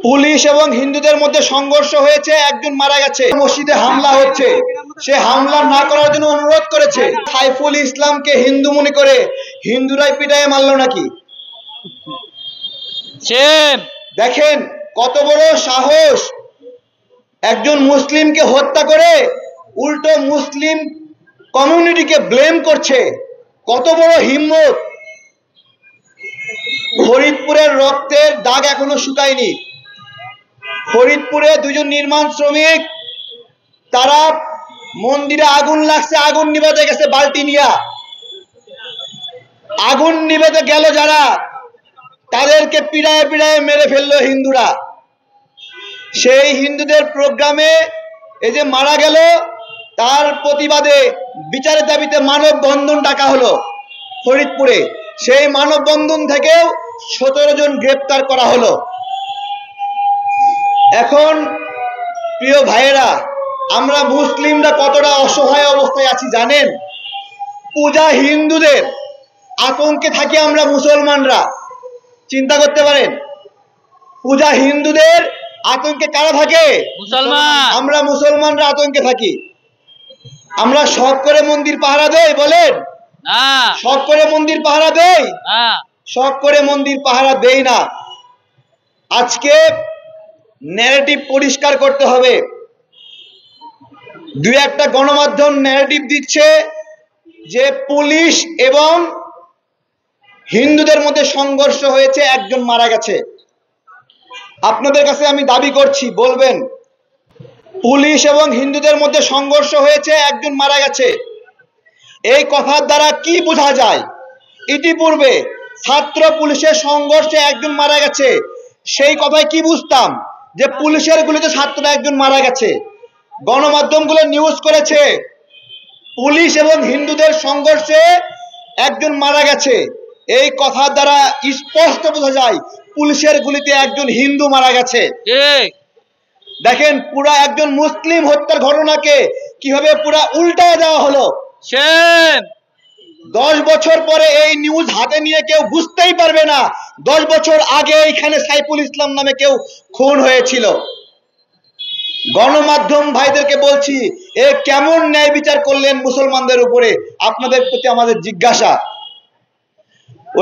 Police এবং হিন্দুদের মধ্যে সংঘর্ষ হয়েছে, একজন মারা গেছে, মসজিদে হামলা হচ্ছে, সে হামলা না করার জন্য অনুরোধ করেছে। সাইফুল ইসলামকে হিন্দু মনে করে হিন্দুরাই পিটায়ে মারলো নাকি? দেখেন কত বড় সাহস, একজন মুসলিমকে হত্যা করে উল্টো মুসলিম কমিউনিটিকে ব্লেম করছে, কত বড় হিম্মত। ফরিদপুরের রক্তের দাগ এখনো শুকায়নি। ফরিদপুরে দুজন নির্মাণ শ্রমিক, তারা মন্দিরে আগুন লাগছে, আগুন নিভাতে গেছে বালতি নিয়া, আগুন নিভাতে গেল যারা, তাদেরকে পিড়ায় পিড়ায় মেরে ফেললো হিন্দুরা। সেই হিন্দুদের প্রোগ্রামে এই যে মারা গেল, তার প্রতিবাদে বিচারের দাবিতে মানববন্ধন ডাকা হলো ফরিদপুরে। সেই মানববন্ধন থেকেও 17 জন গ্রেপ্তার করা হলো। এখন প্রিয় ভাইয়েরা, আমরা মুসলিমরা কতটা অসহায় অবস্থায় আছি জানেন? পূজা হিন্দুদের, আতঙ্কে থাকি আমরা মুসলমানরা। চিন্তা করতে পারেন, পূজা হিন্দুদের, আতঙ্কে কারা থাকে? মুসলমান। আমরা মুসলমানরা আতঙ্কে থাকি। আমরা শখ করে মন্দির পাহারা দেই? বলেন না। শখ করে মন্দির পাহারা দেই? না, শখ করে মন্দির পাহারা দেই না। আজকে ন্যারেটিভ পরিষ্কার করতে হবে। দুই একটা গণমাধ্যম ন্যারেটিভ দিচ্ছে যে পুলিশ এবং হিন্দুদের মধ্যে সংঘর্ষ হয়েছে, একজন মারা গেছে। আপনাদের কাছে আমি দাবি করছি, বলবেন পুলিশ এবং হিন্দুদের মধ্যে সংঘর্ষ হয়েছে, একজন মারা গেছে, এই কথার দ্বারা কি বোঝা যায়? ইতিপূর্বে ছাত্র পুলিশের সংঘর্ষে একজন মারা গেছে, সেই কথায় কি বুঝতাম? যে পুলিশের গুলিতে ছাত্র একজন মারা গেছে। গণমাধ্যমগুলো নিউজ করেছে পুলিশ এবং হিন্দুদের সংঘর্ষে একজন মারা গেছে, এই কথার দ্বারা স্পষ্ট বোঝা যায় পুলিশের গুলিতে একজন হিন্দু মারা গেছে। দেখেন পুরা একজন মুসলিম হত্যার ঘটনাকে কিভাবে পুরা উল্টায় দেওয়া হলো। 10 বছর পরে এই নিউজ হাতে নিয়ে কেউ বুঝতেই পারবে না 10 বছর আগে এখানে সাইফুল ইসলাম নামে কেউ খুন হয়েছিল। গণমাধ্যম ভাইদেরকে বলছি, এ কেমন ন্যায় বিচার করলেন মুসলমানদের উপরে? আপনাদের প্রতি আমাদের জিজ্ঞাসা।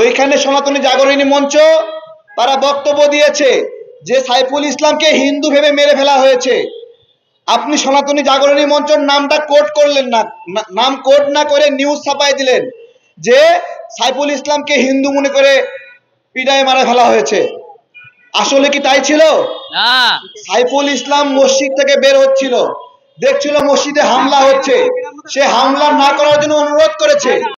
ওইখানে সনাতনী জাগরণী মঞ্চ তারা বক্তব্য দিয়েছে যে সাইফুল ইসলামকে হিন্দু ভেবে মেরে ফেলা হয়েছে। আপনি সনাতনী জাগরণী মঞ্চের নামটা কোট করলেন না, নাম কোট না করে নিউজ ছাপাই দিলেন যে সাইফুল ইসলামকে হিন্দু মনে করে পিটায় মারা ফেলা হয়েছে। আসলে কি তাই ছিল? না। সাইফুল ইসলাম মসজিদ থেকে বের হচ্ছিল, দেখছিল মসজিদে হামলা হচ্ছে, সে হামলা না করার জন্য অনুরোধ করেছে।